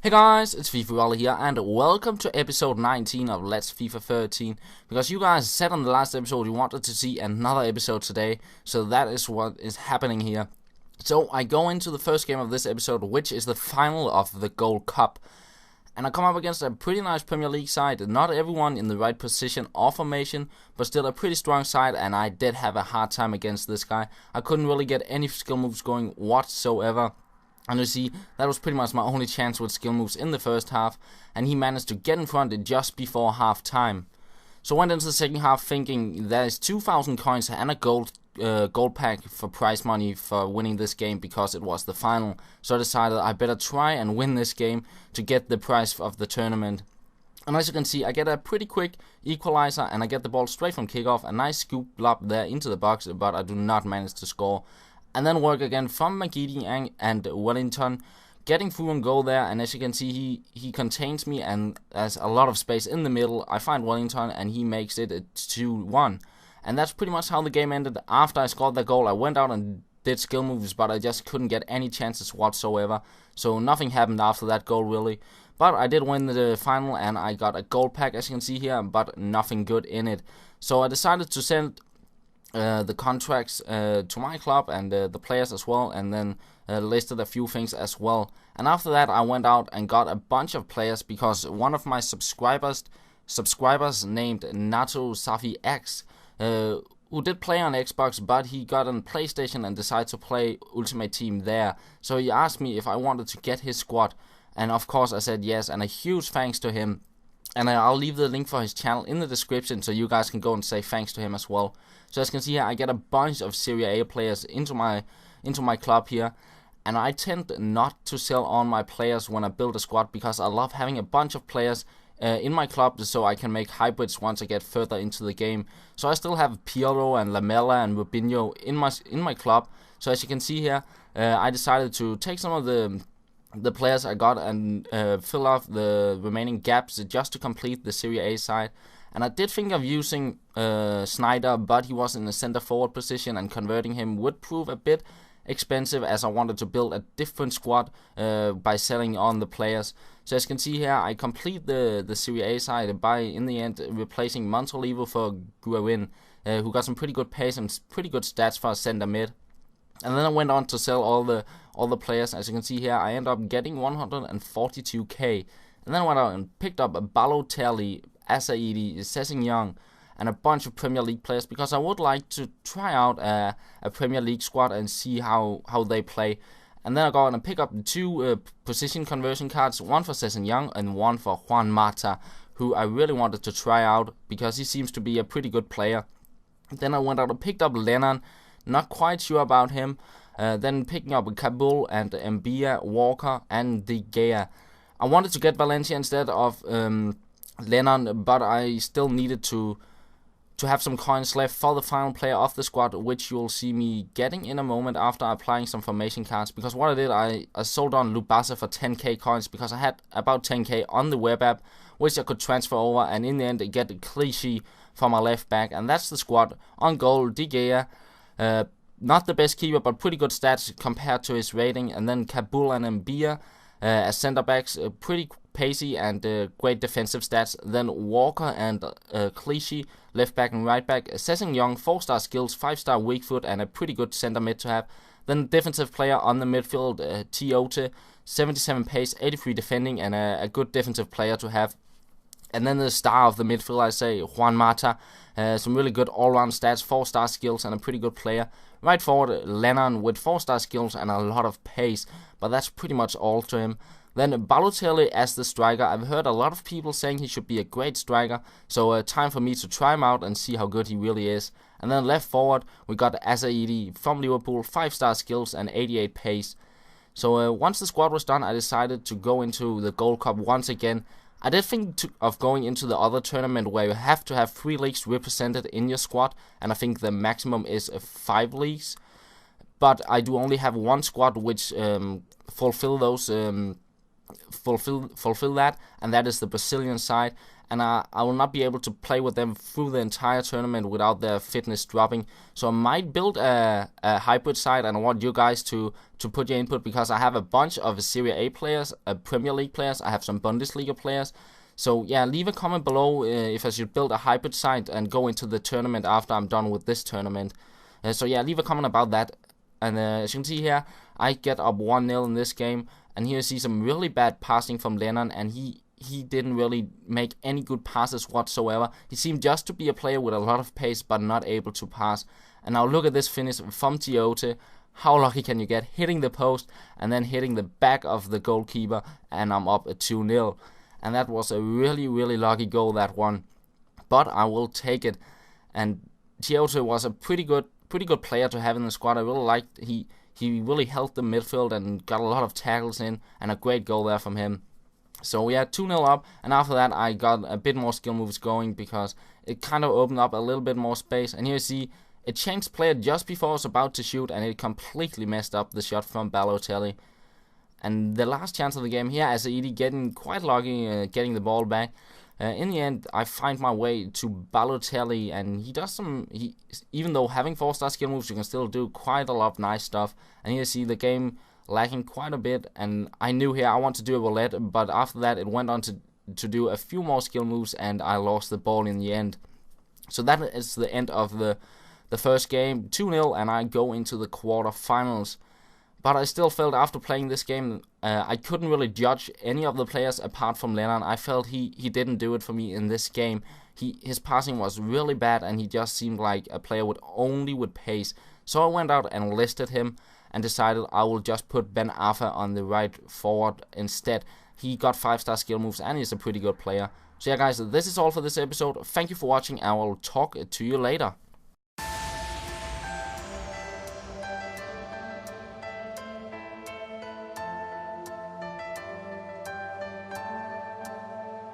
Hey guys, it's FIFA here, and welcome to episode 19 of Let's FIFA 13. Because you guys said on the last episode you wanted to see another episode today, so that is what is happening here. So I go into the first game of this episode, which is the final of the Gold Cup. And I come up against a pretty nice Premier League side, not everyone in the right position or formation, but still a pretty strong side, and I did have a hard time against this guy. I couldn't really get any skill moves going whatsoever. And you see, that was pretty much my only chance with skill moves in the first half, and he managed to get in front just before half time. So I went into the second half thinking there's 2,000 coins and a gold pack for prize money for winning this game because it was the final. So I decided I better try and win this game to get the prize of the tournament. And as you can see, I get a pretty quick equalizer and I get the ball straight from kickoff, a nice scoop lob there into the box, but I do not manage to score. And then work again from McGeady and Wellington, getting through and goal there. And as you can see, he contains me and there's a lot of space in the middle. I find Wellington and he makes it 2-1. And that's pretty much how the game ended. After I scored the goal, I went out and did skill moves, but I just couldn't get any chances whatsoever. So nothing happened after that goal really. But I did win the final and I got a gold pack, as you can see here, but nothing good in it. So I decided to send the contracts to my club and the players as well, and then listed a few things as well. And after that I went out and got a bunch of players because one of my subscribers named Nassr FC X, who did play on Xbox, but he got on PlayStation and decided to play Ultimate Team there. So he asked me if I wanted to get his squad, and of course I said yes, and a huge thanks to him. And I'll leave the link for his channel in the description so you guys can go and say thanks to him as well. So as you can see here, I get a bunch of Serie A players into my club here. And I tend not to sell on my players when I build a squad because I love having a bunch of players in my club so I can make hybrids once I get further into the game. So I still have Pirlo and Lamela and Rubinho in my club. So as you can see here, I decided to take some of the players I got and fill off the remaining gaps just to complete the Serie A side. And I did think of using Snyder, but he was in the center forward position, and converting him would prove a bit expensive as I wanted to build a different squad by selling on the players. So as you can see here, I complete the Serie A side by, in the end, replacing Montolivo for Guerin, who got some pretty good pace and pretty good stats for a center mid. And then I went on to sell all the players. As you can see here, I ended up getting 142k. And then I went out and picked up a Balotelli, Asaidi, Sessegnon, and a bunch of Premier League players because I would like to try out a Premier League squad and see how they play. And then I go out and pick up two position conversion cards, one for Sessegnon and one for Juan Mata, who I really wanted to try out because he seems to be a pretty good player. Then I went out and picked up Lennon. Not quite sure about him. Then picking up Kabul and Mbia, Walker, and De Gea. I wanted to get Valencia instead of Lennon, but I still needed to have some coins left for the final player of the squad, which you'll see me getting in a moment after applying some formation cards. Because what I did, I sold on Lubasa for 10k coins because I had about 10k on the web app, which I could transfer over, and in the end get a Clichy for my left back. And that's the squad. On goal, De Gea. Not the best keeper, but pretty good stats compared to his rating. And then Kabul and Mbia as center backs, pretty pacey and great defensive stats. Then Walker and Clichy, left back and right back. Sessegnon, 4-star skills, 5-star weak foot, and a pretty good center mid to have. Then defensive player on the midfield, Tiote, 77 pace, 83 defending, and a good defensive player to have. And then the star of the midfield, I say, Juan Mata. Some really good all-round stats, 4-star skills, and a pretty good player. Right forward, Lennon with 4-star skills and a lot of pace, but that's pretty much all to him. Then Balotelli as the striker. I've heard a lot of people saying he should be a great striker, so time for me to try him out and see how good he really is. And then left forward, we got Asaidi from Liverpool, 5-star skills and 88 pace. So once the squad was done, I decided to go into the Gold Cup once again. I did think of going into the other tournament where you have to have 3 leagues represented in your squad, and I think the maximum is 5 leagues. But I do only have one squad which fulfill that, and that is the Brazilian side. and I will not be able to play with them through the entire tournament without their fitness dropping. So I might build a hybrid side, and I want you guys to put your input, because I have a bunch of Serie A players, Premier League players, I have some Bundesliga players. So yeah, leave a comment below if I should build a hybrid side and go into the tournament after I'm done with this tournament. So yeah, leave a comment about that. And as you can see here, I get up 1-0 in this game, and here you see some really bad passing from Lennon, and he didn't really make any good passes whatsoever. He seemed just to be a player with a lot of pace, but not able to pass. And now look at this finish from Tiote. How lucky can you get? Hitting the post and then hitting the back of the goalkeeper, and I'm up at 2-0. And that was a really, really lucky goal, that one. But I will take it. And Tiote was a pretty good player to have in the squad. I really liked he really helped the midfield and got a lot of tackles in, and a great goal there from him. So we had 2-0 up, and after that I got a bit more skill moves going, because it kind of opened up a little bit more space. And here you see it changed player just before I was about to shoot, and it completely messed up the shot from Balotelli. And the last chance of the game here, Asaidi getting quite lucky, getting the ball back. In the end, I find my way to Balotelli, and he does even though having 4-star skill moves, you can still do quite a lot of nice stuff. And here you see the game lacking quite a bit, and I knew here I want to do a roulette, but after that it went on to do a few more skill moves, and I lost the ball in the end. So that is the end of the first game, 2-0, and I go into the quarterfinals. But I still felt after playing this game, I couldn't really judge any of the players apart from Lennon. I felt he didn't do it for me in this game. His passing was really bad, and he just seemed like a player only with pace. So I went out and listed him, and decided I will just put Ben Arfa on the right forward instead. He got 5-star skill moves, and he's a pretty good player. So yeah guys, this is all for this episode. Thank you for watching, and I will talk to you later.